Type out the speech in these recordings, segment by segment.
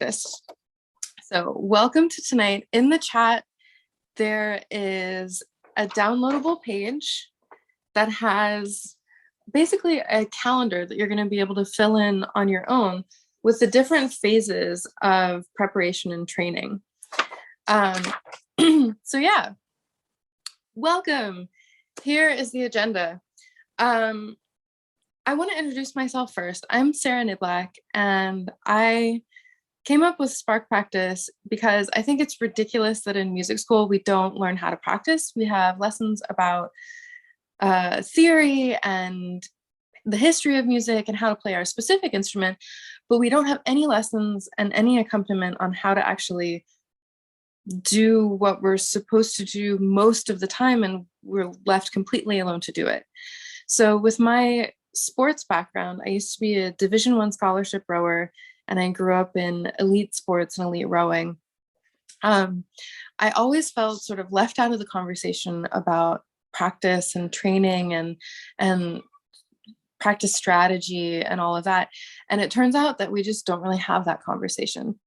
practice. So welcome to tonight. In the chat, there is a downloadable page that has basically a calendar that you're going to be able to fill in on your own with the different phases of preparation and training. So yeah, welcome. Here is the agenda. I want to introduce myself first. I'm Sarah Niblack, and I came up with Spark Practice because I think it's ridiculous that in music school we don't learn how to practice. We have lessons about theory and the history of music and how to play our specific instrument, but we don't have any lessons and any accompaniment on how to actually do what we're supposed to do most of the time, and we're left completely alone to do it. So with my sports background, I used to be a Division I scholarship rower, and I grew up in elite sports and elite rowing. I always felt sort of left out of the conversation about practice and training and practice strategy and all of that. And it turns out that we just don't really have that conversation.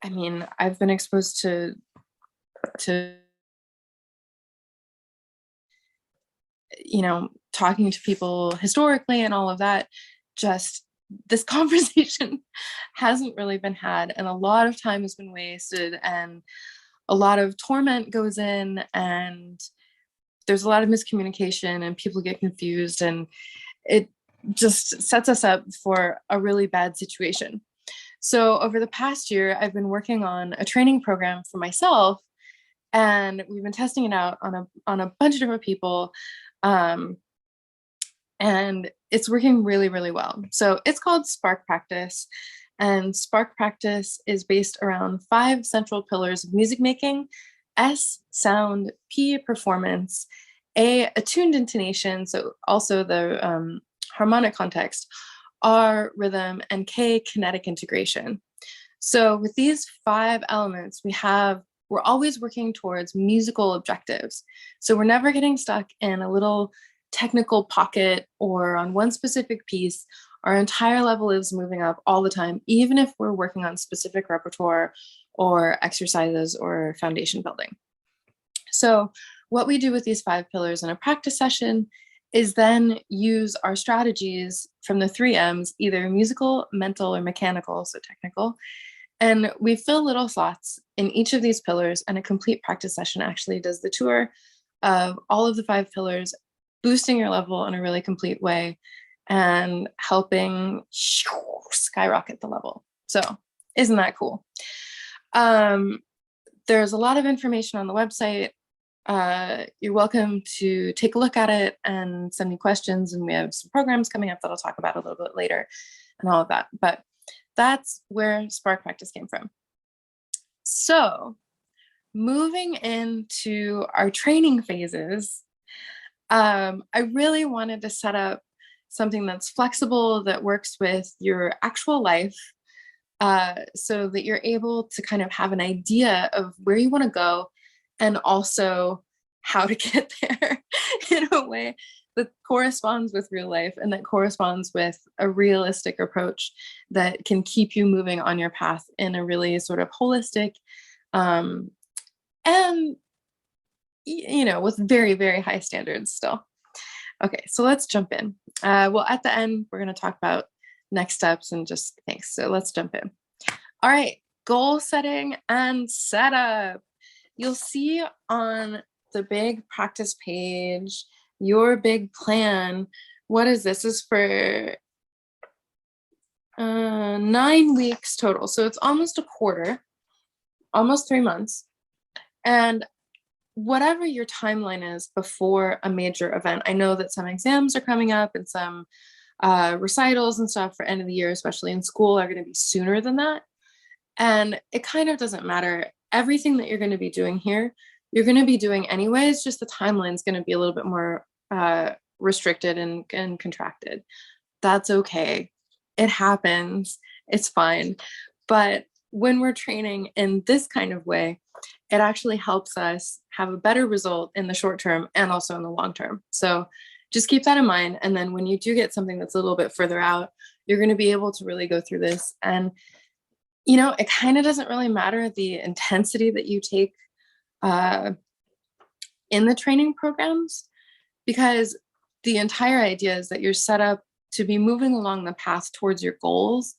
I mean, I've been exposed to you know, talking to people historically and all of that, just this conversation hasn't really been had, and a lot of time has been wasted, and a lot of torment goes in, and there's a lot of miscommunication, and people get confused, and it just sets us up for a really bad situation. So over the past year, I've been working on a training program for myself, and we've been testing it out on a bunch of different people. And it's working really, really well. So it's called Spark Practice, and Spark Practice is based around 5 central pillars of music making: S, sound; P, performance; A, attuned intonation, so also the harmonic context; R, rhythm; and K, kinetic integration. So with these 5 elements, we're always working towards musical objectives. So we're never getting stuck in a little technical pocket or on one specific piece. Our entire level is moving up all the time, even if we're working on specific repertoire or exercises or foundation building. So what we do with these 5 pillars in a practice session is then use our strategies from the 3 M's, either musical, mental, or mechanical, so technical. And we fill little slots in each of these pillars, and a complete practice session actually does the tour of all of the 5 pillars, boosting your level in a really complete way and helping skyrocket the level. So isn't that cool? There's a lot of information on the website. You're welcome to take a look at it and send me questions, and we have some programs coming up that I'll talk about a little bit later and all of that. But that's where Spark Practice came from. So moving into our training phases, I really wanted to set up something that's flexible, that works with your actual life, so that you're able to kind of have an idea of where you want to go, and also how to get there in a way that corresponds with real life, and that corresponds with a realistic approach that can keep you moving on your path in a really sort of holistic, and with very, very high standards still. Okay, so let's jump in. Well, at the end, we're going to talk about next steps and just things. So let's jump in. All right, goal setting and setup. You'll see on the big practice page your big plan. What is this? This is for 9 weeks total. So it's almost a quarter, almost 3 months. And whatever your timeline is before a major event, I know that some exams are coming up and some recitals and stuff for end of the year, especially in school, are going to be sooner than that. And it kind of doesn't matter. Everything that you're going to be doing here, you're going to be doing anyways, just the timeline is going to be a little bit more restricted and contracted. That's okay. It happens. It's fine. But when we're training in this kind of way, it actually helps us have a better result in the short term and also in the long term. So just keep that in mind. And then when you do get something that's a little bit further out, you're going to be able to really go through this. And, it kind of doesn't really matter the intensity that you take in the training programs, because the entire idea is that you're set up to be moving along the path towards your goals,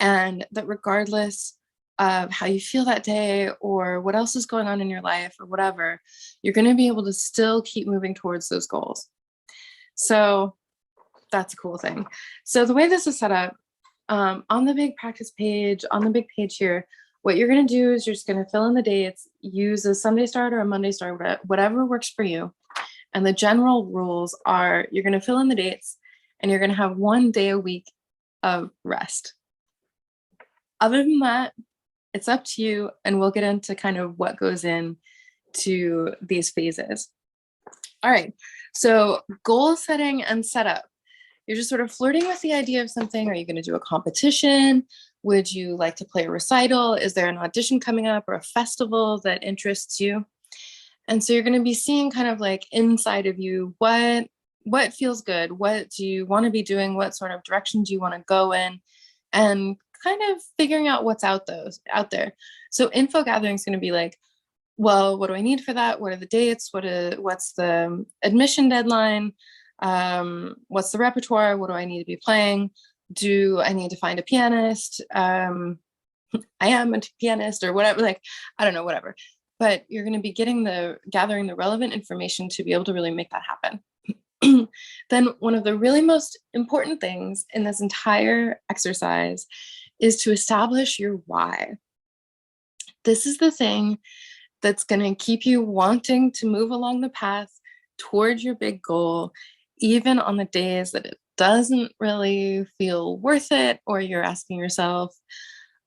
and that regardless of how you feel that day or what else is going on in your life or whatever, you're going to be able to still keep moving towards those goals. So that's a cool thing. So the way this is set up, on the big practice page, on the big page here, what you're going to do is you're just going to fill in the dates, use a Sunday start or a Monday start, whatever works for you. And the general rules are you're going to fill in the dates and you're going to have 1 day a week of rest. Other than that, it's up to you, and we'll get into kind of what goes in to these phases. All right, so goal setting and setup. You're just sort of flirting with the idea of something. Are you going to do a competition? Would you like to play a recital? Is there an audition coming up or a festival that interests you? And so you're going to be seeing kind of like inside of you, what feels good? What do you want to be doing? What sort of direction do you want to go in? And kind of figuring out what's out there. So info gathering is going to be like, well, what do I need for that? What are the dates? What's the admission deadline? What's the repertoire? What do I need to be playing? Do I need to find a pianist? I am a pianist or whatever, like, I don't know, whatever. But you're going to be gathering the relevant information to be able to really make that happen. Then one of the really most important things in this entire exercise is to establish your why. This is the thing that's going to keep you wanting to move along the path toward your big goal, even on the days that it doesn't really feel worth it, or you're asking yourself,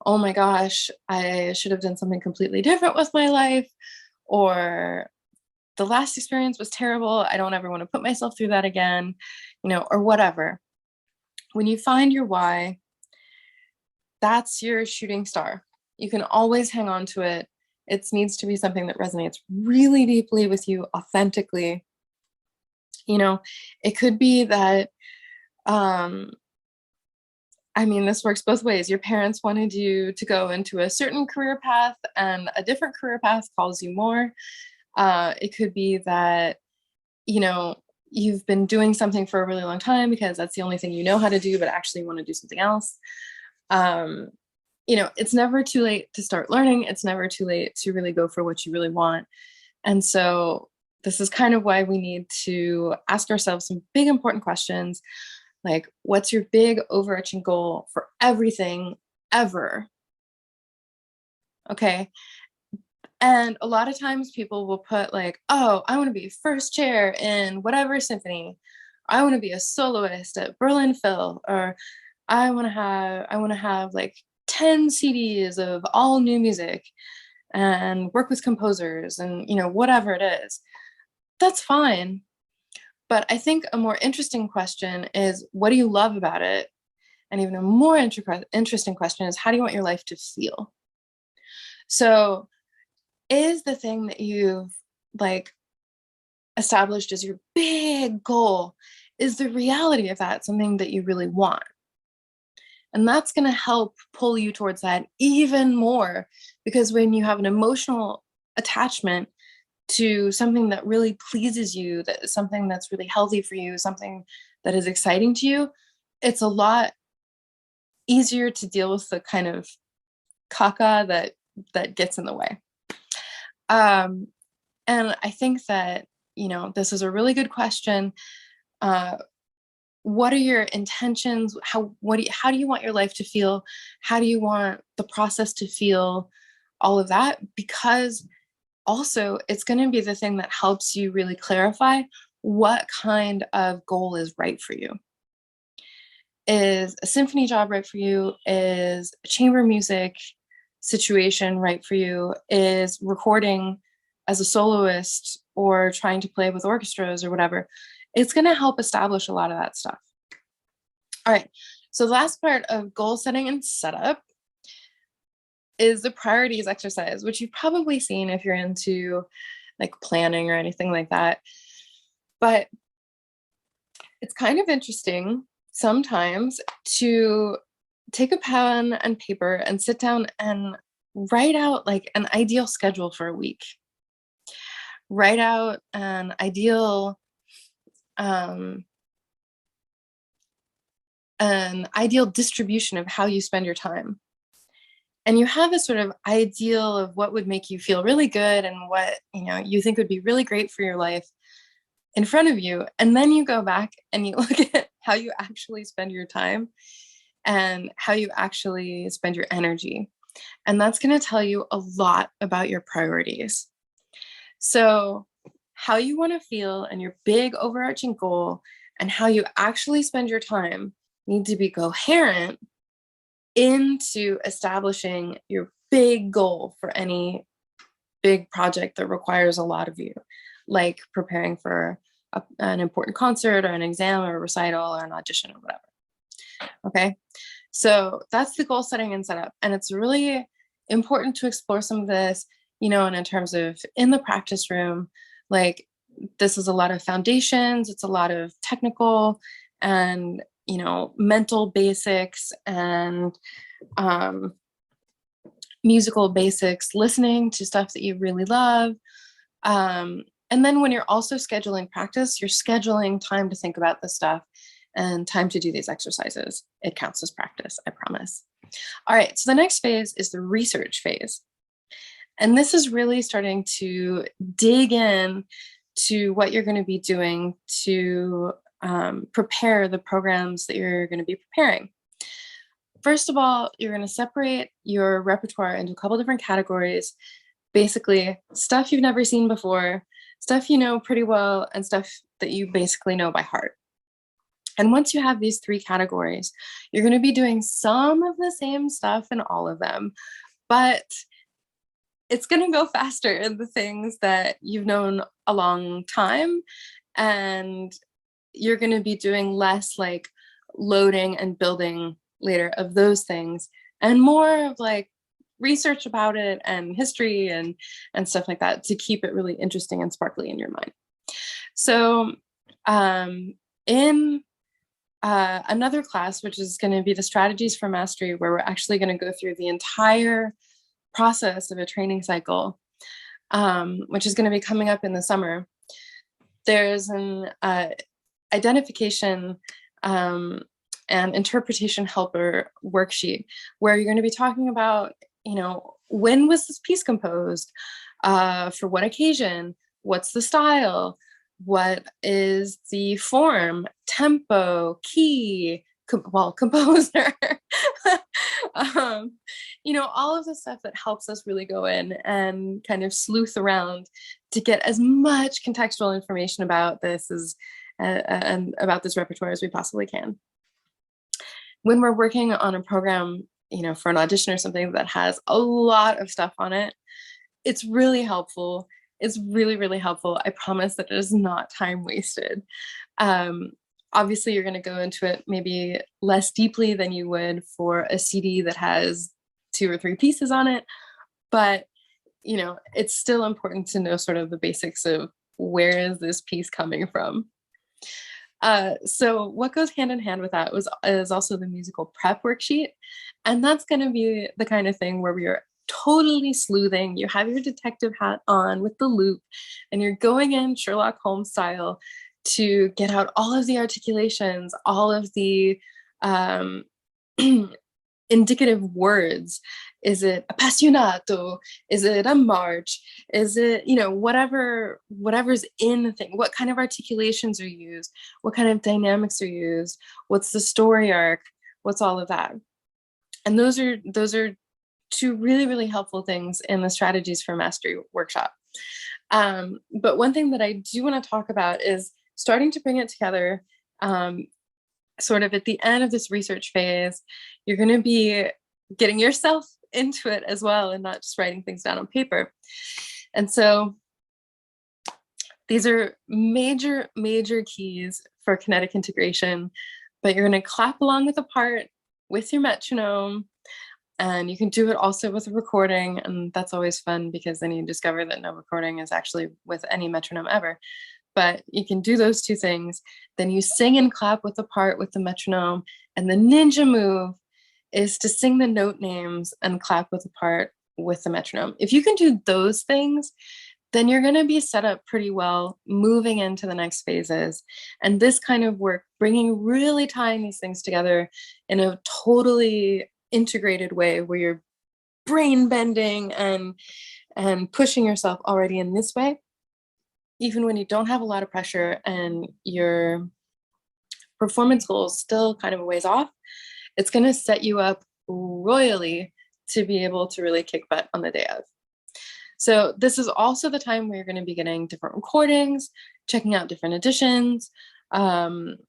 oh my gosh, I should have done something completely different with my life, or the last experience was terrible. I don't ever want to put myself through that again, or whatever. When you find your why, that's your shooting star. You can always hang on to it. It needs to be something that resonates really deeply with you authentically. It could be that, this works both ways. Your parents wanted you to go into a certain career path and a different career path calls you more. It could be that, you've been doing something for a really long time because that's the only thing you know how to do, but actually want to do something else. It's never too late to start learning. It's never too late to really go for what you really want. And so this is kind of why we need to ask ourselves some big, important questions, like, what's your big overarching goal for everything ever? Okay. And a lot of times people will put like, oh, I want to be first chair in whatever symphony. I want to be a soloist at Berlin Phil, or I want to have like 10 CDs of all new music and work with composers and, whatever it is. That's fine. But I think a more interesting question is, what do you love about it? And even a more interesting question is, how do you want your life to feel? So is the thing that you've like established as your big goal, is the reality of that something that you really want? And that's going to help pull you towards that even more, because when you have an emotional attachment to something that really pleases you, that is something that's really healthy for you, something that is exciting to you, it's a lot easier to deal with the kind of caca that gets in the way. And I think that, this is a really good question. What are your intentions? How do you want your life to feel? How do you want the process to feel? All of that, because also it's going to be the thing that helps you really clarify what kind of goal is right for you. Is a symphony job right for you? Is a chamber music situation right for you? Is recording as a soloist or trying to play with orchestras or whatever? It's going to help establish a lot of that stuff. All right. So the last part of goal setting and setup is the priorities exercise, which you've probably seen if you're into like planning or anything like that. But It's kind of interesting sometimes to take a pen and paper and sit down and write out like an ideal schedule for a week. Write out um, an ideal distribution of how you spend your time. And you have a sort of ideal of what would make you feel really good and what, you think would be really great for your life in front of you. And then you go back and you look at how you actually spend your time and how you actually spend your energy. And that's going to tell you a lot about your priorities. So, how you want to feel and your big overarching goal and how you actually spend your time need to be coherent into establishing your big goal for any big project that requires a lot of you, like preparing for an important concert or an exam or a recital or an audition or whatever. Okay, so that's the goal setting and setup. And it's really important to explore some of this, and in terms of in the practice room, like this is a lot of foundations, it's a lot of technical and, mental basics and musical basics, listening to stuff that you really love. And then when you're also scheduling practice, you're scheduling time to think about this stuff and time to do these exercises. It counts as practice, I promise. All right, so the next phase is the research phase. And this is really starting to dig in to what you're going to be doing to prepare the programs that you're going to be preparing. First of all, you're going to separate your repertoire into a couple different categories. Basically, stuff you've never seen before, stuff you know pretty well, and stuff that you basically know by heart. And once you have these three categories, you're going to be doing some of the same stuff in all of them, but it's going to go faster in the things that you've known a long time. And you're going to be doing less like loading and building later of those things and more of like research about it and history and stuff like that to keep it really interesting and sparkly in your mind. So in another class, which is going to be the strategies for mastery, where we're actually going to go through the entire process of a training cycle, which is going to be coming up in the summer, there's an identification and interpretation helper worksheet where you're going to be talking about, when was this piece composed, for what occasion, what's the style, what is the form, tempo, key, composer, all of the stuff that helps us really go in and kind of sleuth around to get as much contextual information about this and about this repertoire as we possibly can. When we're working on a program, for an audition or something that has a lot of stuff on it, it's really helpful. It's really, really helpful. I promise that it is not time wasted. Obviously, you're going to go into it maybe less deeply than you would for a CD that has 2 or 3 pieces on it. But, it's still important to know sort of the basics of where is this piece coming from. So what goes hand in hand with that is also the musical prep worksheet. And that's going to be the kind of thing where we are totally sleuthing. You have your detective hat on with the loop, and you're going in Sherlock Holmes style to get out all of the articulations, all of the indicative words. Is it appassionato? Is it a march? Is it, whatever's in the thing? What kind of articulations are used? What kind of dynamics are used? What's the story arc? What's all of that? And those are 2 really, really helpful things in the strategies for mastery workshop. But one thing that I do want to talk about is starting to bring it together sort of at the end of this research phase. You're going to be getting yourself into it as well and not just writing things down on paper. And so these are major, major keys for kinetic integration, but you're going to clap along with the part with your metronome. And you can do it also with a recording, and that's always fun because then you discover that no recording is actually with any metronome ever. but you can do those two things. Then you sing and clap with the part with the metronome. And the ninja move is to sing the note names and clap with the part with the metronome. If you can do those things, then you're going to be set up pretty well moving into the next phases. And this kind of work, really tying these things together in a totally integrated way where you're brain bending and pushing yourself already in this way, even when you don't have a lot of pressure and your performance goals still kind of a ways off, it's going to set you up royally to be able to really kick butt on the day of. So this is also the time where you're going to be getting different recordings, checking out different editions, polling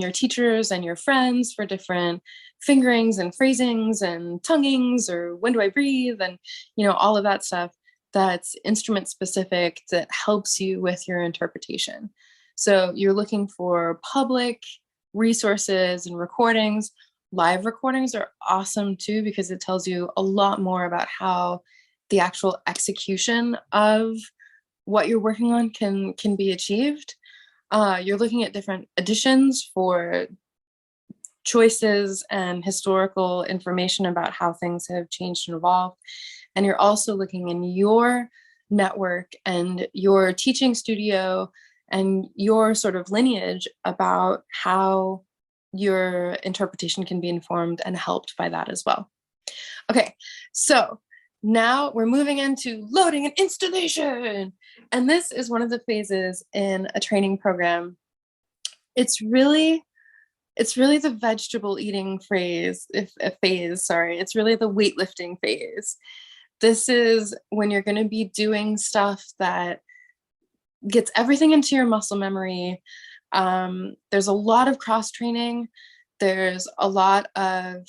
your teachers and your friends for different fingerings and phrasings and tonguings or when do I breathe and, all of that stuff that's instrument specific that helps you with your interpretation. So you're looking for public resources and recordings. Live recordings are awesome too, because it tells you a lot more about how the actual execution of what you're working on can be achieved. You're looking at different editions for choices and historical information about how things have changed and evolved. And you're also looking in your network and your teaching studio and your sort of lineage about how your interpretation can be informed and helped by that as well. Okay, so now we're moving into loading and installation. And this is one of the phases in a training program. It's really the vegetable eating phase. It's really the weightlifting phase. This is when you're going to be doing stuff that gets everything into your muscle memory. There's a lot of cross training. There's a lot of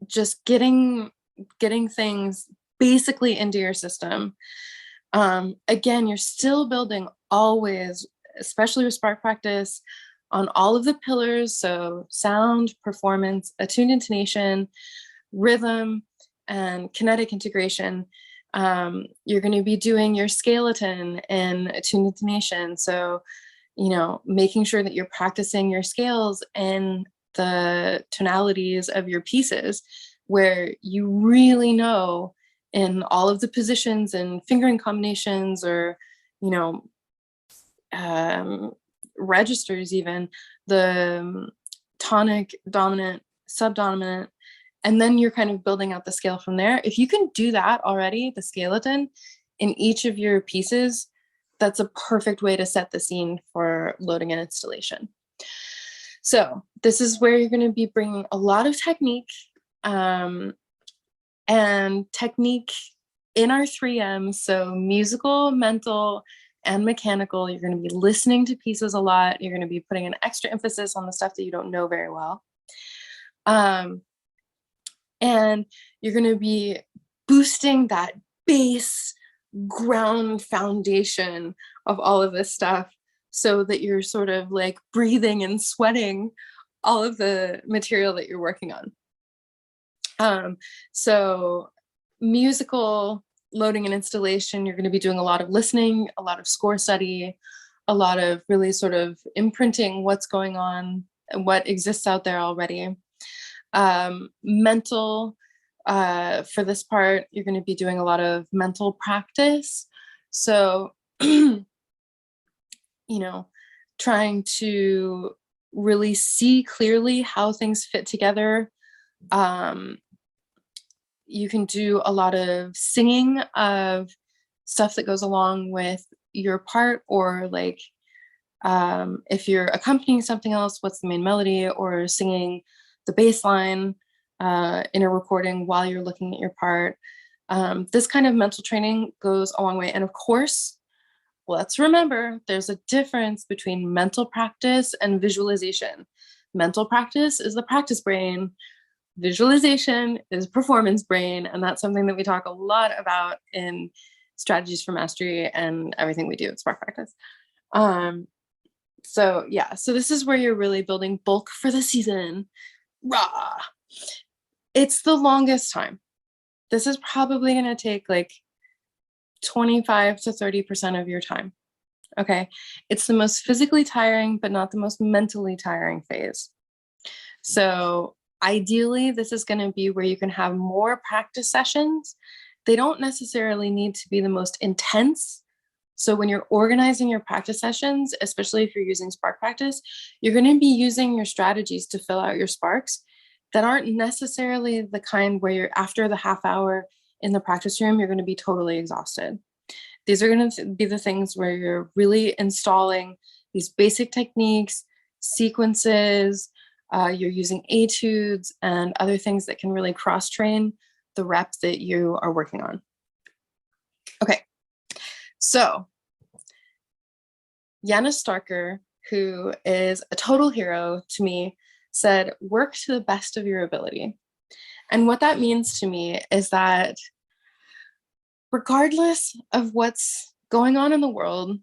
just getting things basically into your system. Again, you're still building always, especially with Spark Practice, on all of the pillars. So sound, performance, attuned intonation, rhythm, and kinetic integration. You're going to be doing your skeleton and attuned intonation. So, making sure that you're practicing your scales and the tonalities of your pieces, where you really know in all of the positions and fingering combinations or, registers, even the tonic, dominant, subdominant, and then you're kind of building out the scale from there. If you can do that already, the skeleton in each of your pieces, that's a perfect way to set the scene for loading and installation. So this is where you're going to be bringing a lot of technique, and technique in our 3Ms. So musical, mental, and mechanical. You're going to be listening to pieces a lot. You're going to be putting an extra emphasis on the stuff that you don't know very well. And you're going to be boosting that base ground foundation of all of this stuff so that you're sort of like breathing and sweating all of the material that you're working on. So musical loading and installation, you're going to be doing a lot of listening, a lot of score study, a lot of really sort of imprinting what's going on and what exists out there already. Mental, for this part, you're going to be doing a lot of mental practice. So, trying to really see clearly how things fit together. You can do a lot of singing of stuff that goes along with your part, or like if you're accompanying something else, what's the main melody, or singing the bass line in a recording while you're looking at your part. This kind of mental training goes a long way. And of course, let's remember there's a difference between mental practice and visualization. Mental practice is the practice brain. Visualization is performance brain. And that's something that we talk a lot about in strategies for mastery and everything we do at Spark Practice. So this is where you're really building bulk for the season. Rah! It's the longest time. This is probably going to take like 25 to 30% of your time. Okay. It's the most physically tiring, but not the most mentally tiring phase. So ideally, this is going to be where you can have more practice sessions. They don't necessarily need to be the most intense. So when you're organizing your practice sessions, especially if you're using Spark Practice, you're going to be using your strategies to fill out your sparks that aren't necessarily the kind where you're after the half hour in the practice room, you're going to be totally exhausted. These are going to be the things where you're really installing these basic techniques, sequences, you're using etudes and other things that can really cross-train the rep that you are working on. Okay, so Yana Starker, who is a total hero to me, said, work to the best of your ability. And what that means to me is that regardless of what's going on in the world,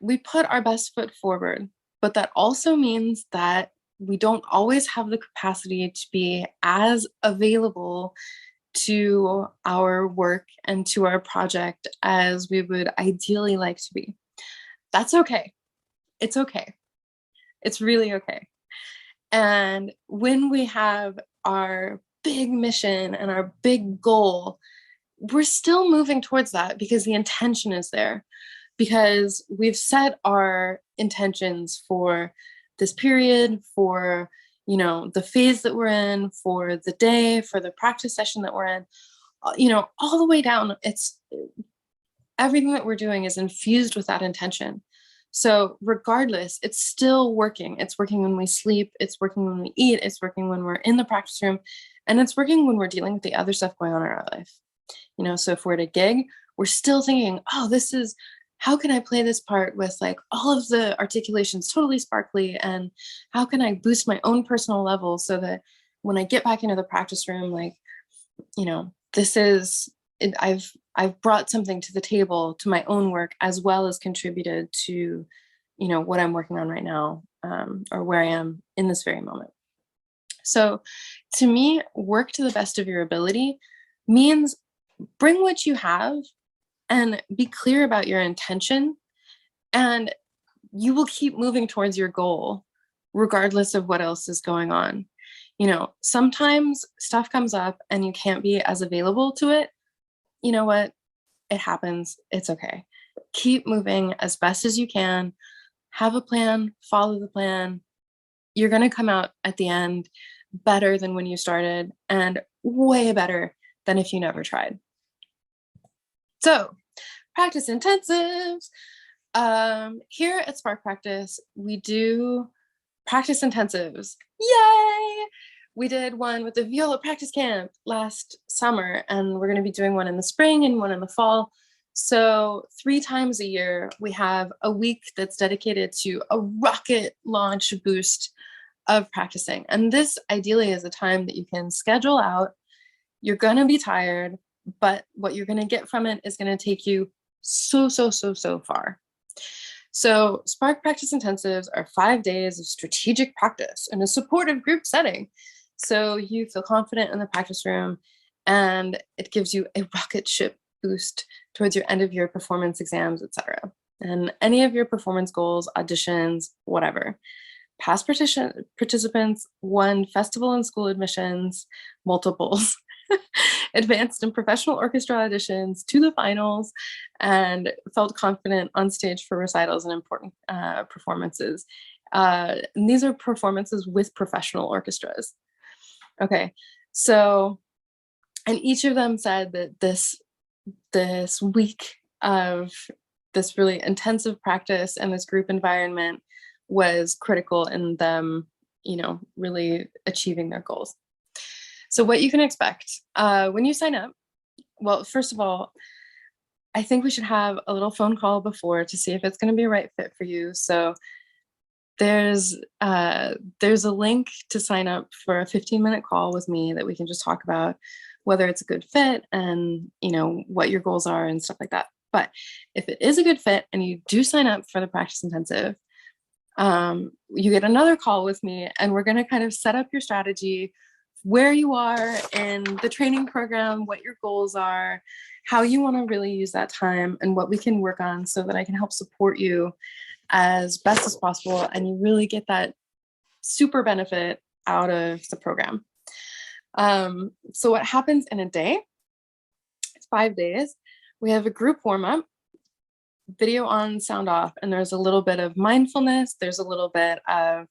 we put our best foot forward, but that also means that we don't always have the capacity to be as available to our work and to our project as we would ideally like to be. That's okay. It's okay. It's really okay. And when we have our big mission and our big goal, we're still moving towards that because the intention is there, because we've set our intentions for this period, for the phase that we're in, for the day, for the practice session that we're in, all the way down. It's everything that we're doing is infused with that intention. So regardless, it's still working. It's working when we sleep, it's working when we eat, it's working when we're in the practice room, and it's working when we're dealing with the other stuff going on in our life. So if we're at a gig, we're still thinking, oh, how can I play this part with like all of the articulations totally sparkly, and how can I boost my own personal level so that when I get back into the practice room, like, I've brought something to the table to my own work, as well as contributed to, what I'm working on right now, or where I am in this very moment. So to me, work to the best of your ability means bring what you have and be clear about your intention, and you will keep moving towards your goal regardless of what else is going on. Sometimes stuff comes up and you can't be as available to it. You know what? It happens. It's okay. Keep moving as best as you can. Have a plan, follow the plan. You're going to come out at the end better than when you started, and way better than if you never tried. So, practice intensives. Here at Spark Practice, we do practice intensives. Yay! We did one with the viola practice camp last summer, and we're going to be doing one in the spring and one in the fall. So 3 times a year, we have a week that's dedicated to a rocket launch boost of practicing. And this ideally is a time that you can schedule out. You're going to be tired, but what you're going to get from it is going to take you so far. So Spark Practice Intensives are 5 days of strategic practice in a supportive group setting. So you feel confident in the practice room, and it gives you a rocket ship boost towards your end of year performance exams, etc. And any of your performance goals, auditions, whatever. Past participants won festival and school admissions, multiples, advanced in professional orchestra auditions to the finals, and felt confident on stage for recitals and important performances. And these are performances with professional orchestras. Okay, so, and each of them said that this week of this really intensive practice and this group environment was critical in them, really achieving their goals. So what you can expect when you sign up, well, first of all, I think we should have a little phone call before to see if it's going to be a right fit for you. So there's a link to sign up for a 15-minute call with me that we can just talk about whether it's a good fit and, what your goals are and stuff like that. But if it is a good fit and you do sign up for the practice intensive, you get another call with me, and we're going to kind of set up your strategy where you are in the training program, what your goals are, how you want to really use that time, and what we can work on so that I can help support you as best as possible and you really get that super benefit out of the program. So what happens in a day? It's 5 days. We have a group warm-up, video on, sound off, and there's a little bit of mindfulness. There's a little bit of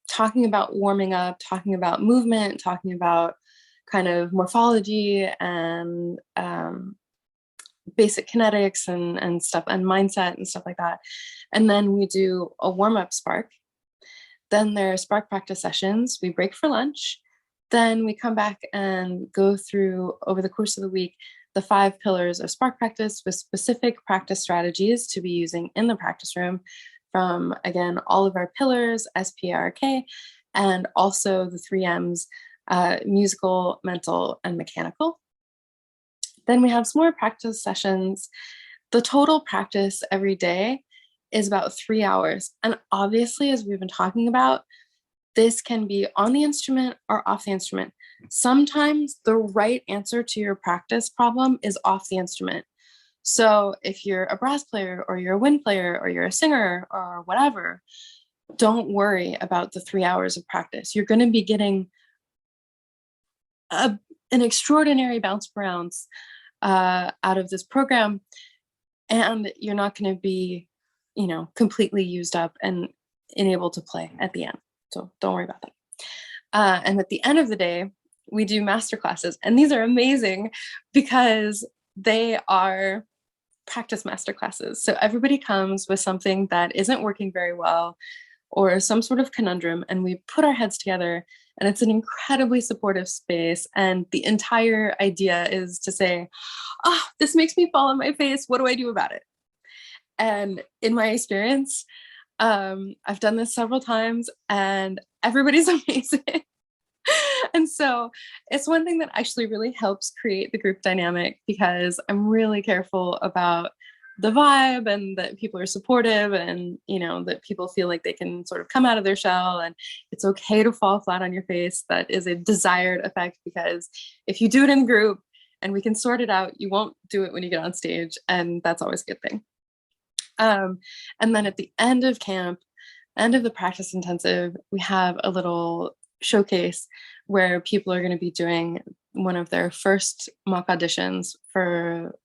talking about warming up, talking about movement, talking about kind of morphology and basic kinetics and stuff, and mindset and stuff like that. And then we do a warm-up spark. Then there are spark practice sessions. We break for lunch. Then we come back and go through, over the course of the week, the 5 pillars of spark practice with specific practice strategies to be using in the practice room from, again, all of our pillars, SPARK, and also the 3 M's, musical, mental, and mechanical. Then we have some more practice sessions. The total practice every day is about 3 hours. And obviously, as we've been talking about, this can be on the instrument or off the instrument. Sometimes the right answer to your practice problem is off the instrument. So if you're a brass player or you're a wind player or you're a singer or whatever, don't worry about the 3 hours of practice. You're going to be getting an extraordinary bounce per ounce out of this program, and you're not going to be, completely used up and unable to play at the end. So don't worry about that. And at the end of the day, we do master classes, and these are amazing because they are practice master classes. So everybody comes with something that isn't working very well or some sort of conundrum, and we put our heads together, and it's an incredibly supportive space. And the entire idea is to say, oh, this makes me fall on my face. What do I do about it? And in my experience, I've done this several times and everybody's amazing. And so it's one thing that actually really helps create the group dynamic, because I'm really careful about the vibe and that people are supportive and, that people feel like they can sort of come out of their shell, and it's okay to fall flat on your face. That is a desired effect, because if you do it in group and we can sort it out, you won't do it when you get on stage. And that's always a good thing. And then at the end of camp, end of the practice intensive, we have a little showcase where people are going to be doing one of their first mock auditions for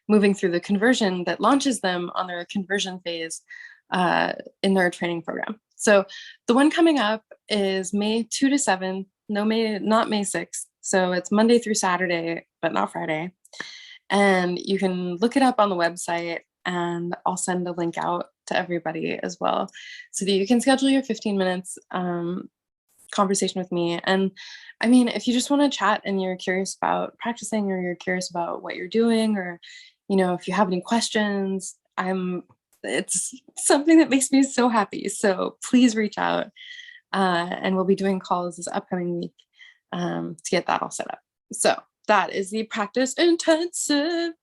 moving through the conversion that launches them on their conversion phase in their training program. So the one coming up is May 2 to 7, not May 6th. So it's Monday through Saturday, but not Friday. And you can look it up on the website, and I'll send a link out to everybody as well, so that you can schedule your 15 minutes conversation with me. And I mean, if you just want to chat and you're curious about practicing, or you're curious about what you're doing, or, if you have any questions, it's something that makes me so happy. So please reach out, and we'll be doing calls this upcoming week to get that all set up. So that is the practice intensive.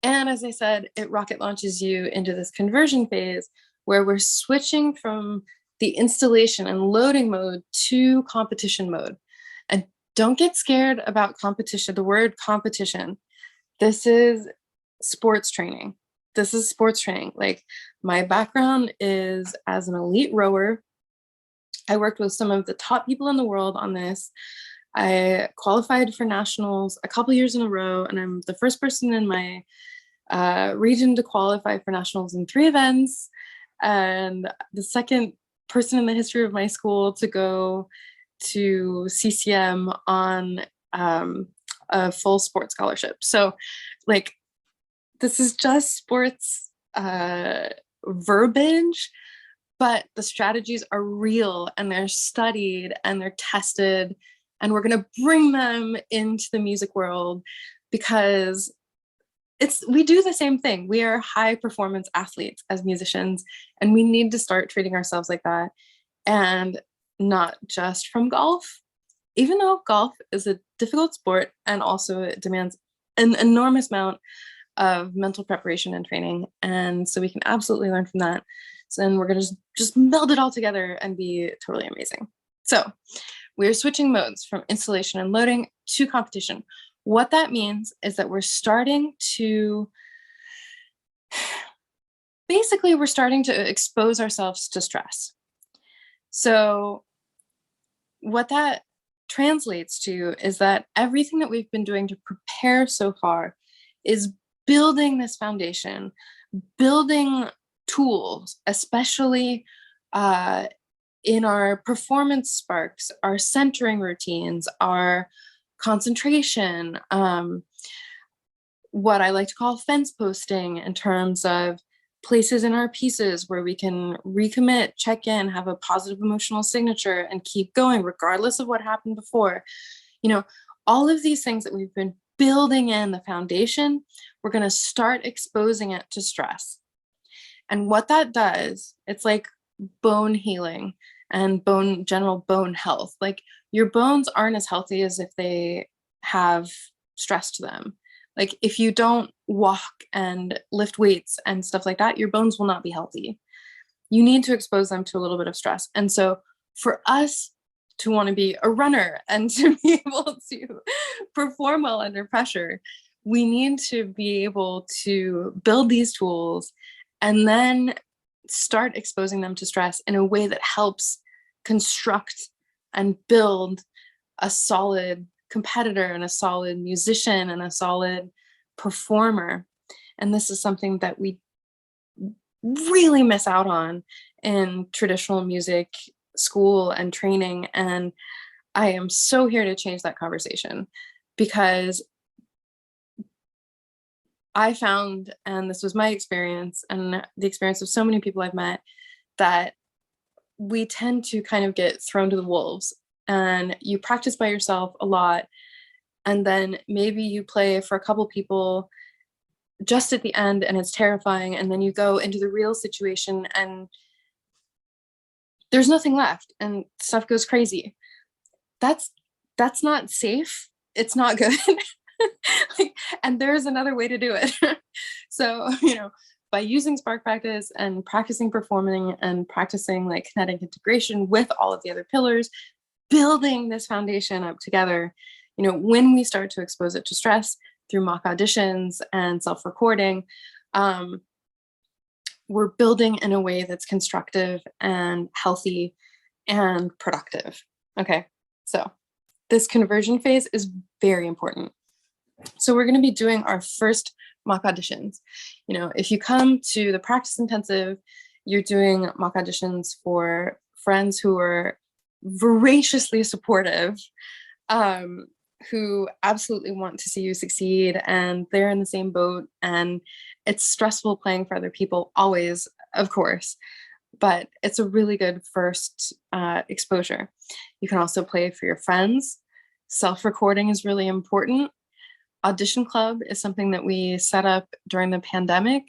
And as I said, it rocket launches you into this conversion phase where we're switching from the installation and loading mode to competition mode. And don't get scared about competition, the word competition. This is sports training. Like, my background is as an elite rower. I worked with some of the top people in the world on this. I qualified for nationals a couple years in a row, and I'm the first person in my region to qualify for nationals in 3 events, and the second person in the history of my school to go to CCM on a full sports scholarship. So, like, this is just sports verbiage, but the strategies are real, and they're studied, and they're tested, and we're going to bring them into the music world, because we do the same thing. We are high performance athletes as musicians, and we need to start treating ourselves like that. And not just from golf, even though golf is a difficult sport and also it demands an enormous amount of mental preparation and training. And so we can absolutely learn from that. So then we're going to just meld it all together and be totally amazing. So We're switching modes from installation and loading to competition. What that means is that we're starting to expose ourselves to stress. So what that translates to is that everything that we've been doing to prepare so far is building this foundation, building tools, especially in our performance sparks, our centering routines, our concentration, what I like to call fence posting, in terms of places in our pieces where we can recommit, check in, have a positive emotional signature, and keep going regardless of what happened before. All of these things that we've been building in the foundation, we're going to start exposing it to stress. And what that does, it's like bone healing and general bone health. Like, your bones aren't as healthy as if they have stress to them. Like, if you don't walk and lift weights and stuff like that, your bones will not be healthy. You need to expose them to a little bit of stress. And so for us to want to be a runner and to be able to perform well under pressure, we need to be able to build these tools and then start exposing them to stress in a way that helps construct and build a solid competitor and a solid musician and a solid performer. And this is something that we really miss out on in traditional music school and training. And I am so here to change that conversation, because I found, and this was my experience and the experience of so many people I've met, that we tend to kind of get thrown to the wolves, and you practice by yourself a lot. And then maybe you play for a couple people just at the end and it's terrifying. And then you go into the real situation and there's nothing left and stuff goes crazy. That's not safe. It's not good. And there's another way to do it. So, by using Spark Practice and practicing performing and practicing like kinetic integration with all of the other pillars, building this foundation up together, when we start to expose it to stress through mock auditions and self-recording, we're building in a way that's constructive and healthy and productive. Okay, so this conversion phase is very important. So we're going to be doing our first mock auditions. If you come to the practice intensive, you're doing mock auditions for friends who are voraciously supportive, who absolutely want to see you succeed, and they're in the same boat. And it's stressful playing for other people, always, of course, but it's a really good first exposure. You can also play for your friends. Self-recording is really important. Audition Club is something that we set up during the pandemic,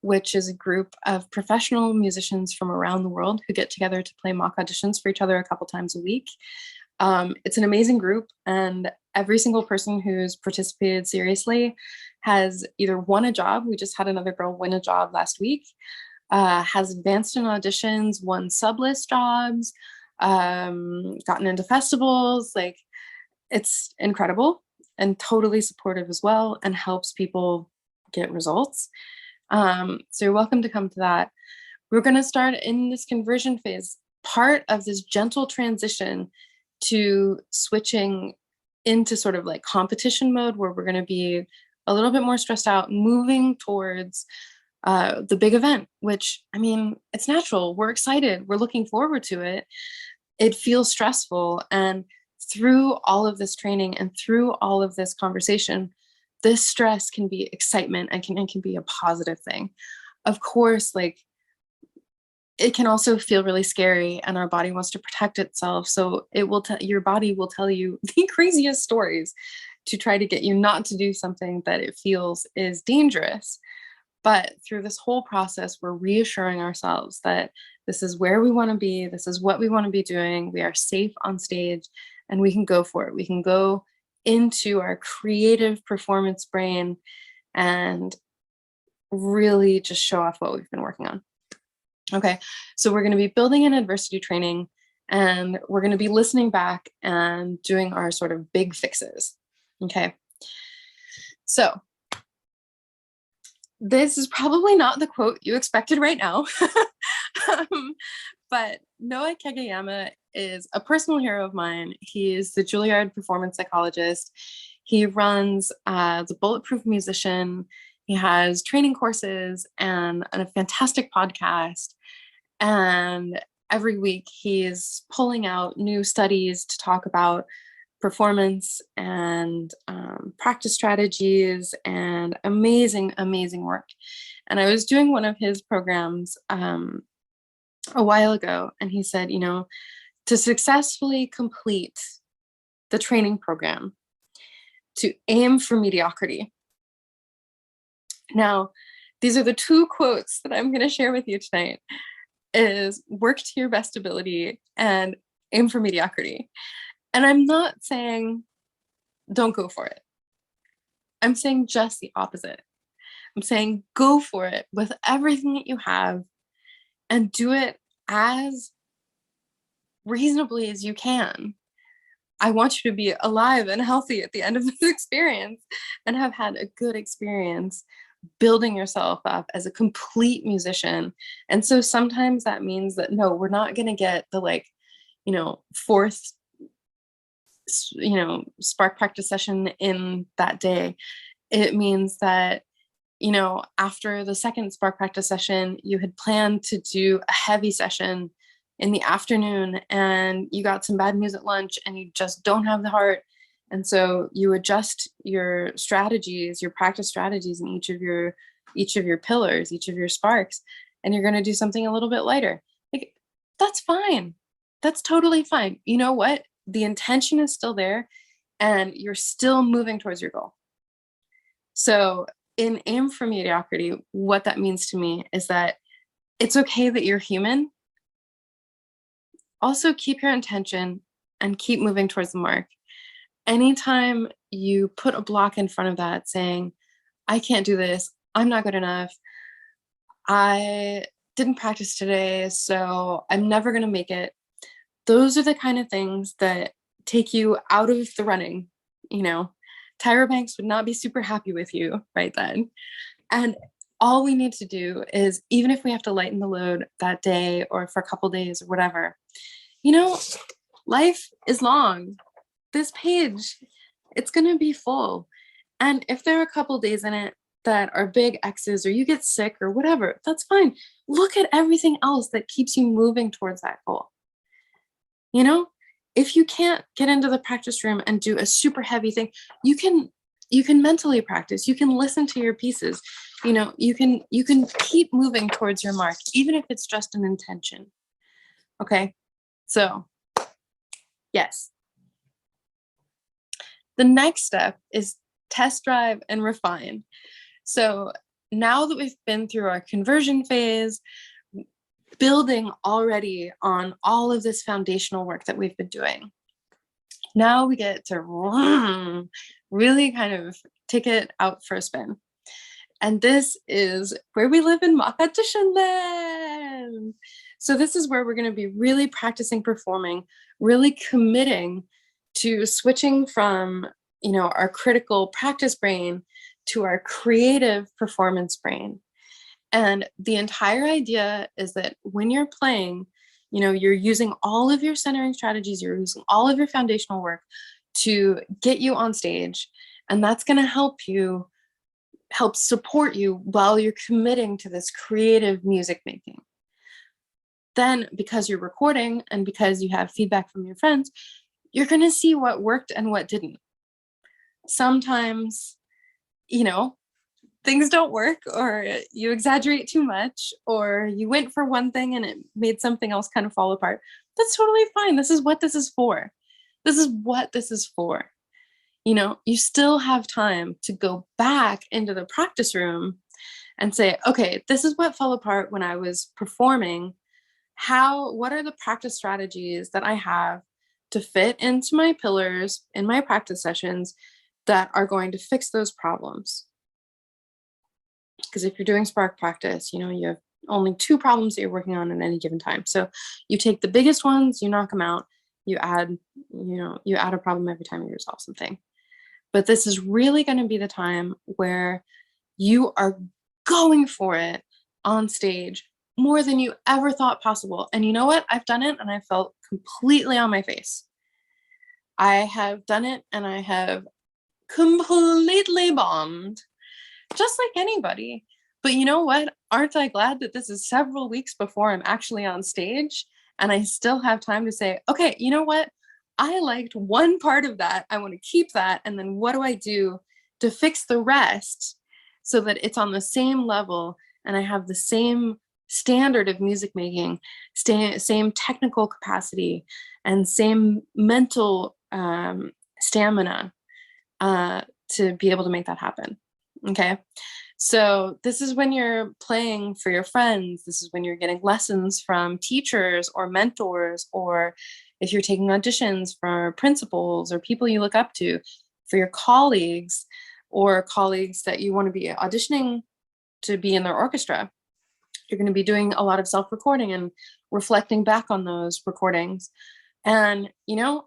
which is a group of professional musicians from around the world who get together to play mock auditions for each other a couple times a week. It's an amazing group, and every single person who's participated seriously has either won a job. We just had another girl win a job last week, has advanced in auditions, won sublist jobs, gotten into festivals. Like, it's incredible and totally supportive as well, and helps people get results. So you're welcome to come to that. We're going to start in this conversion phase, part of this gentle transition to switching into sort of like competition mode, where we're going to be a little bit more stressed out, moving towards the big event, which, it's natural. We're excited. We're looking forward to it. It feels stressful. And through all of this training and through all of this conversation, this stress can be excitement and can be a positive thing. Of course, like, it can also feel really scary, and our body wants to protect itself. So your body will tell you the craziest stories to try to get you not to do something that it feels is dangerous. But through this whole process, we're reassuring ourselves that this is where we want to be. This is what we want to be doing. We are safe on stage, and we can go for it. We can go into our creative performance brain and really just show off what we've been working on. Okay, so we're going to be building in adversity training And we're going to be listening back and doing our sort of big fixes. Okay. So this is probably not the quote you expected right now. But Noah Kageyama is a personal hero of mine. He is the Juilliard performance psychologist. He runs the Bulletproof Musician. He has training courses and a fantastic podcast. And every week he's pulling out new studies to talk about performance and practice strategies and amazing, amazing work. And I was doing one of his programs a while ago, and he said, to successfully complete the training program, to aim for mediocrity. Now, these are the two quotes that I'm going to share with you tonight, is work to your best ability and aim for mediocrity. And I'm not saying don't go for it. I'm saying just the opposite. I'm saying go for it with everything that you have and do it as reasonably as you can. I want you to be alive and healthy at the end of this experience and have had a good experience building yourself up as a complete musician. And so sometimes that means that, no, we're not going to get the fourth spark practice session in that day. It means that after the second spark practice session, you had planned to do a heavy session in the afternoon and you got some bad news at lunch and you just don't have the heart. And so you adjust your strategies, your practice strategies in each of your pillars, each of your sparks, and you're going to do something a little bit lighter. Like, that's fine. That's totally fine. You know what? The intention is still there and you're still moving towards your goal. So in aim for mediocrity, what that means to me is that it's okay that you're human. Also keep your intention and keep moving towards the mark. Anytime you put a block in front of that saying, I can't do this, I'm not good enough, I didn't practice today, so I'm never going to make it. Those are the kind of things that take you out of the running. Tyra Banks would not be super happy with you right then. And all we need to do is, even if we have to lighten the load that day or for a couple days or whatever, life is long. This page, it's going to be full. And if there are a couple days in it that are big X's or you get sick or whatever, that's fine. Look at everything else that keeps you moving towards that goal. If you can't get into the practice room and do a super heavy thing, you can mentally practice. You can listen to your pieces. You can keep moving towards your mark, even if it's just an intention. Okay. So yes. The next step is test drive and refine. So now that we've been through our conversion phase, building already on all of this foundational work that we've been doing, now we get to really kind of take it out for a spin. And this is where we live in mock audition land. So this is where we're going to be really practicing performing, really committing to switching from, our critical practice brain to our creative performance brain. And the entire idea is that when you're playing, you're using all of your centering strategies, you're using all of your foundational work to get you on stage. And that's going to help support you while you're committing to this creative music making. Then, because you're recording and because you have feedback from your friends, you're going to see what worked and what didn't. Sometimes, things don't work, or you exaggerate too much, or you went for one thing and it made something else kind of fall apart. That's totally fine. This is what this is for. This is what this is for. You still have time to go back into the practice room and say, okay, this is what fell apart when I was performing. What are the practice strategies that I have to fit into my pillars in my practice sessions that are going to fix those problems? Because if you're doing spark practice, you have only 2 problems that you're working on at any given time. So you take the biggest ones, you knock them out, you add, you add a problem every time you resolve something. But this is really going to be the time where you are going for it on stage more than you ever thought possible. And you know what? I've done it and I felt completely on my face. I have done it and I have completely bombed, just like anybody. But you know what? Aren't I glad that this is several weeks before I'm actually on stage and I still have time to say, okay, you know what? I liked one part of that. I want to keep that. And then what do I do to fix the rest so that it's on the same level and I have the same standard of music making, same technical capacity, and same mental stamina to be able to make that happen. Okay. So this is when you're playing for your friends. This is when you're getting lessons from teachers or mentors, or if you're taking auditions for principals or people you look up to, for your colleagues or colleagues that you want to be auditioning to be in their orchestra. You're going to be doing a lot of self-recording and reflecting back on those recordings. And,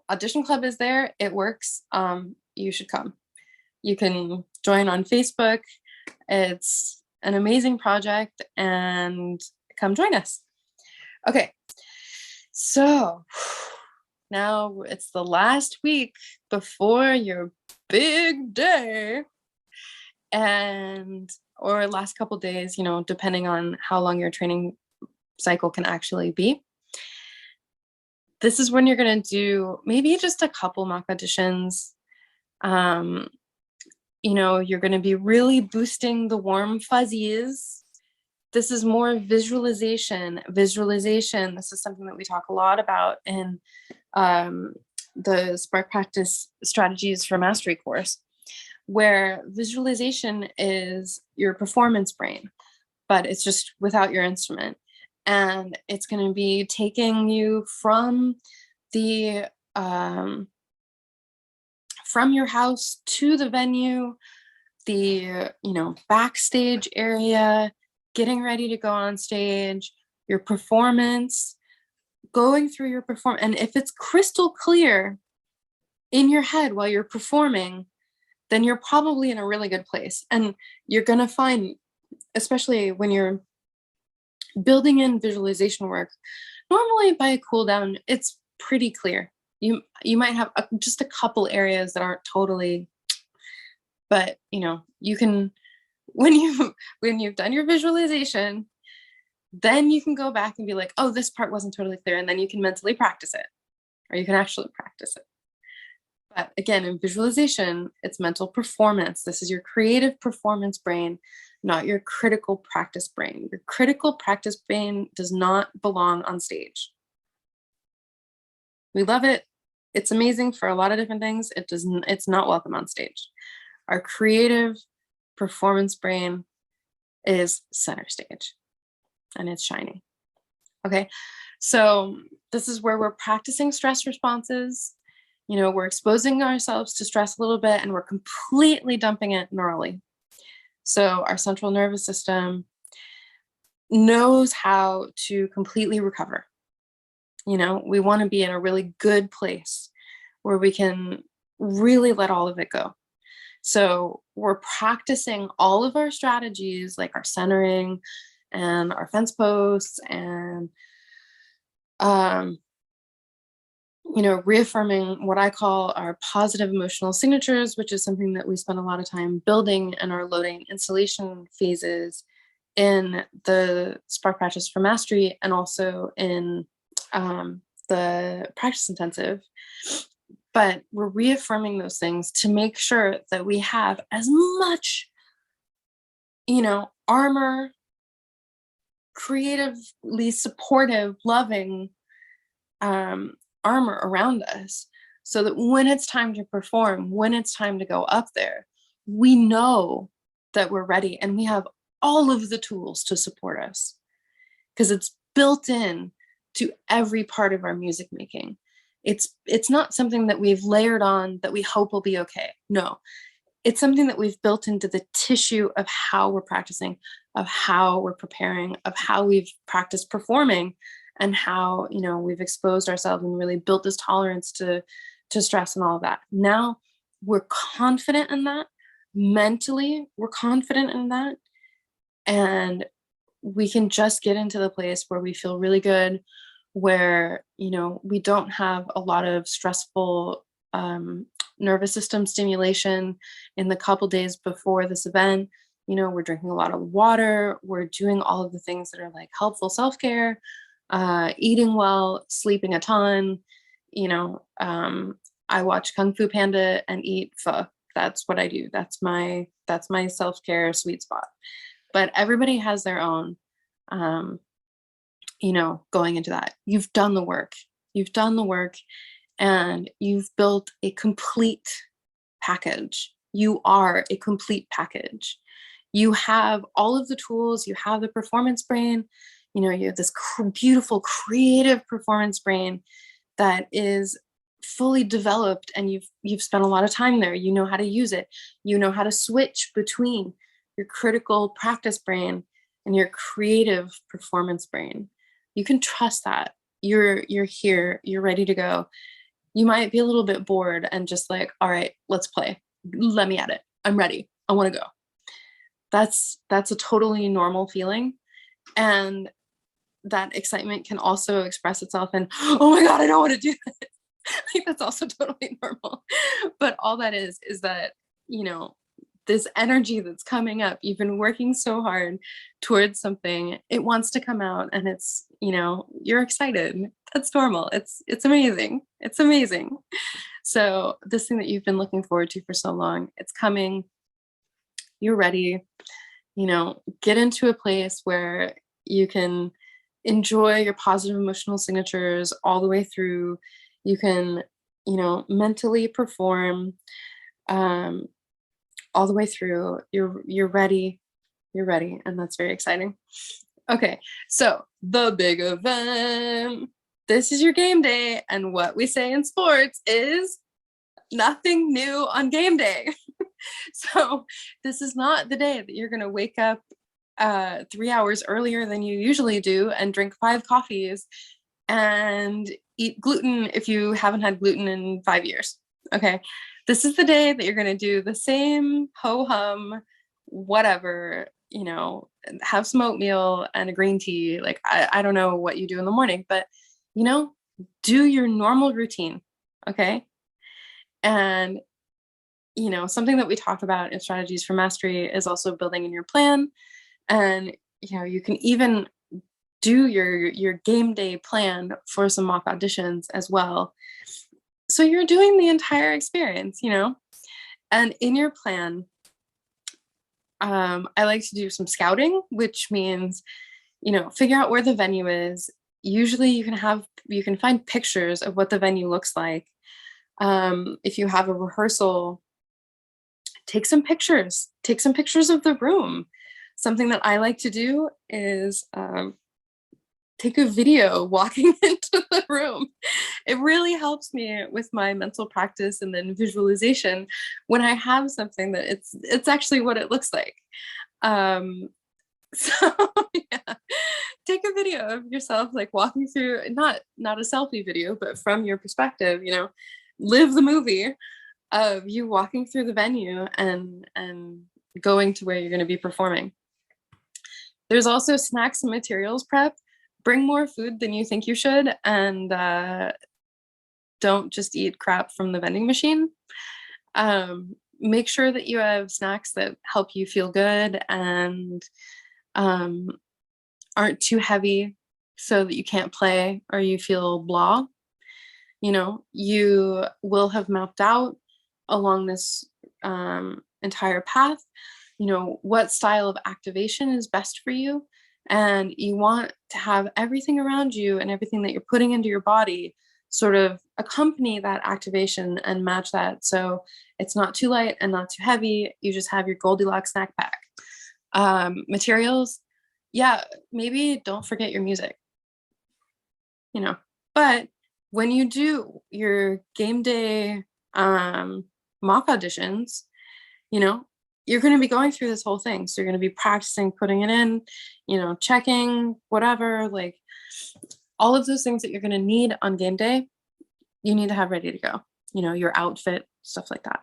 Audition Club is there. It works. You should come. You can join on Facebook. It's an amazing project, and come join us. Okay, so now it's the last week before your big day, or last couple days, depending on how long your training cycle can actually be. This is when you're going to do maybe just a couple mock auditions. You're going to be really boosting the warm fuzzies. This is more visualization. This is something that we talk a lot about in the Spark Practice Strategies for Mastery course, where visualization is your performance brain, but it's just without your instrument. And it's going to be taking you from the from your house to the venue, the backstage area, getting ready to go on stage, your performance, going through your performance. And if it's crystal clear in your head while you're performing, then you're probably in a really good place. And you're going to find, especially when you're building in visualization work, normally by a cool down, it's pretty clear. You might have just a couple areas that aren't totally, but you can, when you've done your visualization, then you can go back and be like, oh, this part wasn't totally clear. And then you can mentally practice it, or you can actually practice it. But again, in visualization, it's mental performance. This is your creative performance brain, not your critical practice brain. Your critical practice brain does not belong on stage. We love it. It's amazing for a lot of different things. It's not welcome on stage. Our creative performance brain is center stage, and it's shining. Okay, so this is where we're practicing stress responses. We're exposing ourselves to stress a little bit, and we're completely dumping it neurally. So our central nervous system knows how to completely recover. We want to be in a really good place where we can really let all of it go. So we're practicing all of our strategies, like our centering and our fence posts, and reaffirming what I call our positive emotional signatures, which is something that we spend a lot of time building in our loading installation phases in the Spark Practice for Mastery, and also in the practice intensive. But we're reaffirming those things to make sure that we have as much, armor, creatively supportive, loving armor around us, so that when it's time to perform, when it's time to go up there, we know that we're ready and we have all of the tools to support us, because it's built in to every part of our music making. It's not something that we've layered on that we hope will be okay. No, it's something that we've built into the tissue of how we're practicing, of how we're preparing, of how we've practiced performing, and how, we've exposed ourselves and really built this tolerance to stress and all of that. Now we're confident in that. Mentally, we're confident in that. And we can just get into the place where we feel really good, where, we don't have a lot of stressful nervous system stimulation in the couple days before this event. We're drinking a lot of water. We're doing all of the things that are like helpful self-care, eating well, sleeping a ton. I watch Kung Fu Panda and eat pho. That's what I do. That's my self-care sweet spot. But everybody has their own, going into that. You've done the work. You've done the work, and you've built a complete package. You are a complete package. You have all of the tools. You have the performance brain. You have this beautiful, creative performance brain that is fully developed, and you've spent a lot of time there. You know how to use it. You know how to switch between your critical practice brain and your creative performance brain. You can trust that. You're here. You're ready to go. You might be a little bit bored and just like, all right, let's play. Let me at it. I'm ready. I want to go. That's a totally normal feeling. And that excitement can also express itself in, oh my God, I don't want to do this. Like, that's also totally normal. But all that is that, this energy that's coming up, you've been working so hard towards something, it wants to come out, and it's, you're excited. That's normal. It's amazing. It's amazing. So this thing that you've been looking forward to for so long, it's coming. You're ready. Get into a place where you can enjoy your positive emotional signatures all the way through. You can, mentally perform all the way through. You're ready. You're ready. And that's very exciting. Okay. So the big event. This is your game day. And what we say in sports is nothing new on game day. So this is not the day that you're going to wake up 3 hours earlier than you usually do and drink 5 coffees and eat gluten if you haven't had gluten in 5 years. Okay. This is the day that you're going to do the same ho-hum, whatever, have some oatmeal and a green tea. Like, I don't know what you do in the morning, but, do your normal routine. Okay. And, something that we talk about in Strategies for Mastery is also building in your plan. And, you can even do your game day plan for some mock auditions as well. So you're doing the entire experience, and in your plan, I like to do some scouting, which means, figure out where the venue is. Usually you can find pictures of what the venue looks like. If you have a rehearsal, take some pictures of the room. Something that I like to do is take a video walking into the room. It really helps me with my mental practice and then visualization when I have something that it's actually what it looks like. So yeah, take a video of yourself like walking through, not a selfie video, but from your perspective, live the movie of you walking through the venue and going to where you're going to be performing. There's also snacks and materials prep. Bring more food than you think you should, and don't just eat crap from the vending machine. Make sure that you have snacks that help you feel good and aren't too heavy so that you can't play or you feel blah. You will have mapped out along this entire path, what style of activation is best for you. And you want to have everything around you and everything that you're putting into your body sort of accompany that activation and match that. So it's not too light and not too heavy. You just have your Goldilocks snack pack. Materials, yeah, maybe don't forget your music, but when you do your game day mock auditions, you know, you're going to be going through this whole thing. So you're going to be practicing putting it in, checking, whatever, like all of those things that you're going to need on game day, you need to have ready to go, your outfit, stuff like that.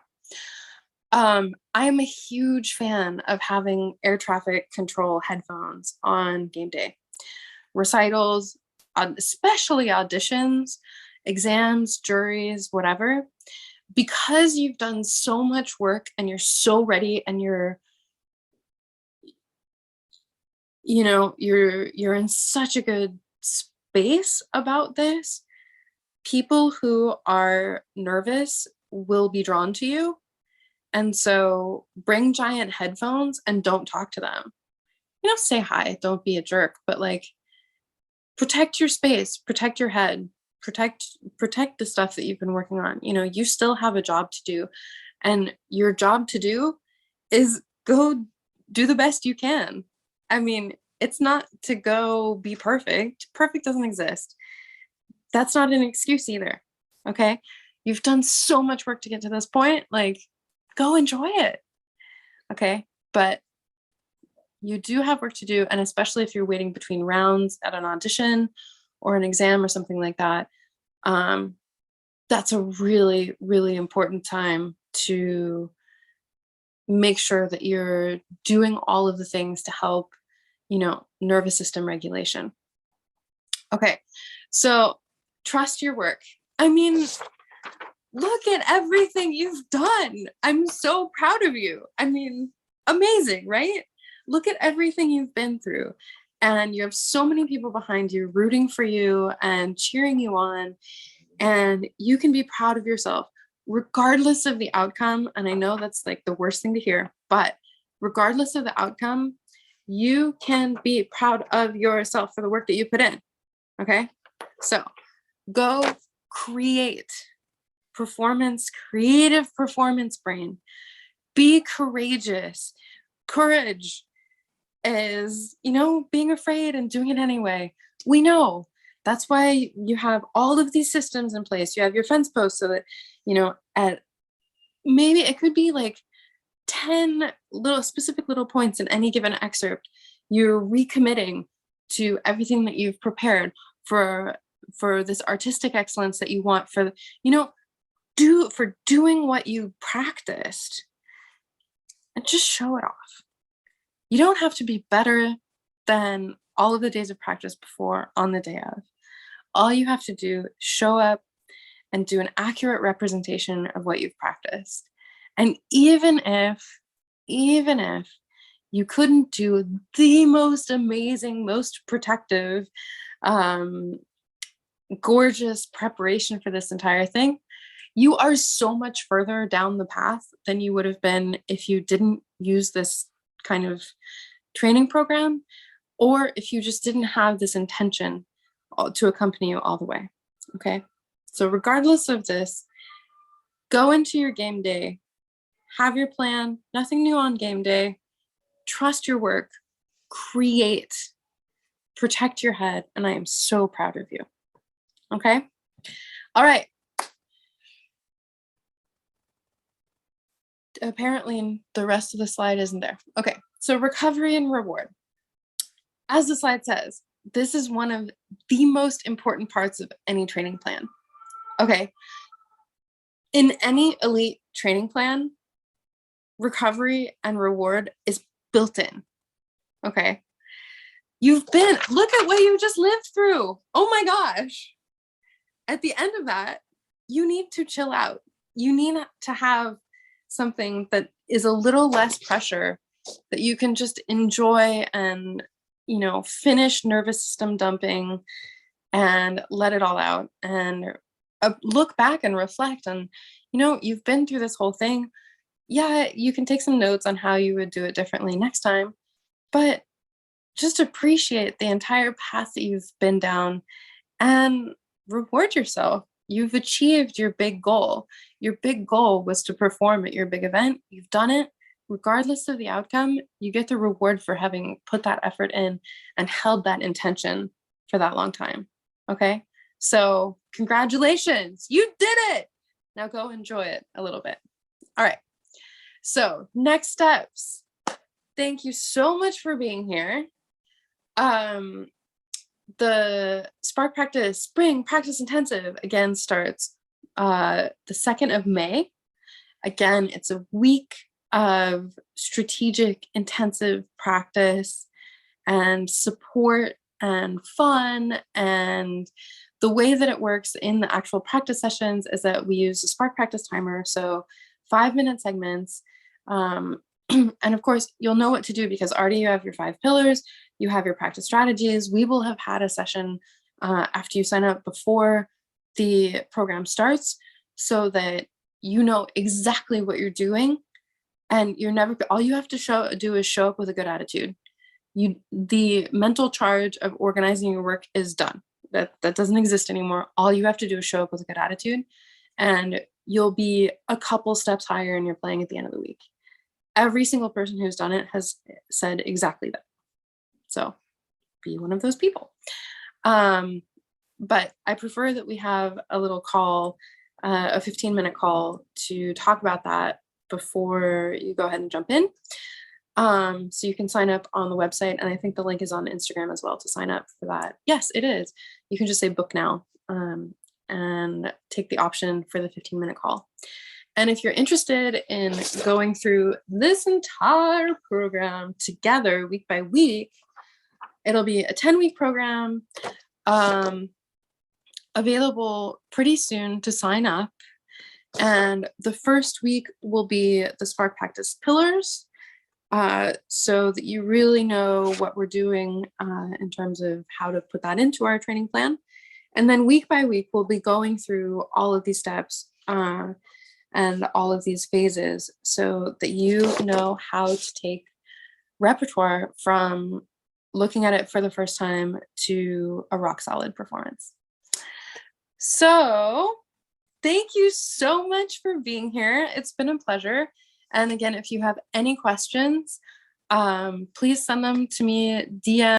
I am a huge fan of having air traffic control headphones on game day. Recitals, especially auditions, exams, juries, whatever, because you've done so much work and you're so ready and you're in such a good space about this. People who are nervous will be drawn to you. And so bring giant headphones and don't talk to them. Say hi, don't be a jerk, but like protect your space, protect your head, protect the stuff that you've been working on. You still have a job to do, and your job to do is go do the best you can. I mean, it's not to go be perfect. Perfect doesn't exist. That's not an excuse either. Okay. You've done so much work to get to this point. Like, go enjoy it. Okay. But you do have work to do. And especially if you're waiting between rounds at an audition or an exam or something like that, that's a really, really important time to make sure that you're doing all of the things to help, nervous system regulation. Okay. So trust your work. I mean, look at everything you've done. I'm so proud of you. I mean, amazing, right? Look at everything you've been through. And you have so many people behind you rooting for you and cheering you on. And you can be proud of yourself, regardless of the outcome. And I know that's like the worst thing to hear, but regardless of the outcome, you can be proud of yourself for the work that you put in. Okay. So go create creative performance brain. Be courageous. Courage is, being afraid and doing it anyway. We know that's why you have all of these systems in place. You have your fence posts so that, at maybe it could be like 10 specific little points in any given excerpt, you're recommitting to everything that you've prepared for this artistic excellence that you want, for doing what you practiced, and just show it off. You don't have to be better than all of the days of practice before on the day of. All you have to do is show up and do an accurate representation of what you've practiced. And even if you couldn't do the most amazing, most protective, gorgeous preparation for this entire thing, you are so much further down the path than you would have been if you didn't use this kind of training program, or if you just didn't have this intention to accompany you all the way. Okay. So regardless of this, go into your game day, have your plan, nothing new on game day, trust your work, create, protect your head. And I am so proud of you. Okay. All right. Apparently the rest of the slide isn't there. Okay, so recovery and reward. As the slide says, this is one of the most important parts of any training plan. Okay, in any elite training plan, recovery and reward is built in. Okay, look at what you just lived through. Oh my gosh. At the end of that, you need to chill out. You need to have something that is a little less pressure, that you can just enjoy and, finish nervous system dumping and let it all out, and look back and reflect on, you've been through this whole thing. Yeah, you can take some notes on how you would do it differently next time, but just appreciate the entire path that you've been down and reward yourself. You've achieved your big goal. Your big goal was to perform at your big event. You've done it. Regardless of the outcome, you get the reward for having put that effort in and held that intention for that long time. Okay? So congratulations. You did it. Now go enjoy it a little bit. All right. So next steps. Thank you so much for being here. The Spark Practice Spring Practice Intensive again starts the 2nd of May. Again, it's a week of strategic intensive practice and support and fun. And the way that it works in the actual practice sessions is that we use a Spark Practice timer, so 5-minute segments. And of course, you'll know what to do because already you have your 5 pillars, you have your practice strategies. We will have had a session after you sign up before the program starts so that you know exactly what you're doing, and all you have to do is show up with a good attitude. The mental charge of organizing your work is done. That doesn't exist anymore. All you have to do is show up with a good attitude, and you'll be a couple steps higher in your playing at the end of the week. Every single person who's done it has said exactly that. So be one of those people. But I prefer that we have a little call, a 15-minute call to talk about that before you go ahead and jump in. So you can sign up on the website, and I think the link is on Instagram as well to sign up for that. Yes, it is. You can just say book now and take the option for the 15-minute call. And if you're interested in going through this entire program together week by week, it'll be a 10-week program available pretty soon to sign up. And the first week will be the Spark Practice pillars, so that you really know what we're doing in terms of how to put that into our training plan. And then week by week, we'll be going through all of these steps and all of these phases so that you know how to take repertoire from looking at it for the first time to a rock solid performance. So thank you so much for being here. It's been a pleasure. And again, if you have any questions, please send them to me DM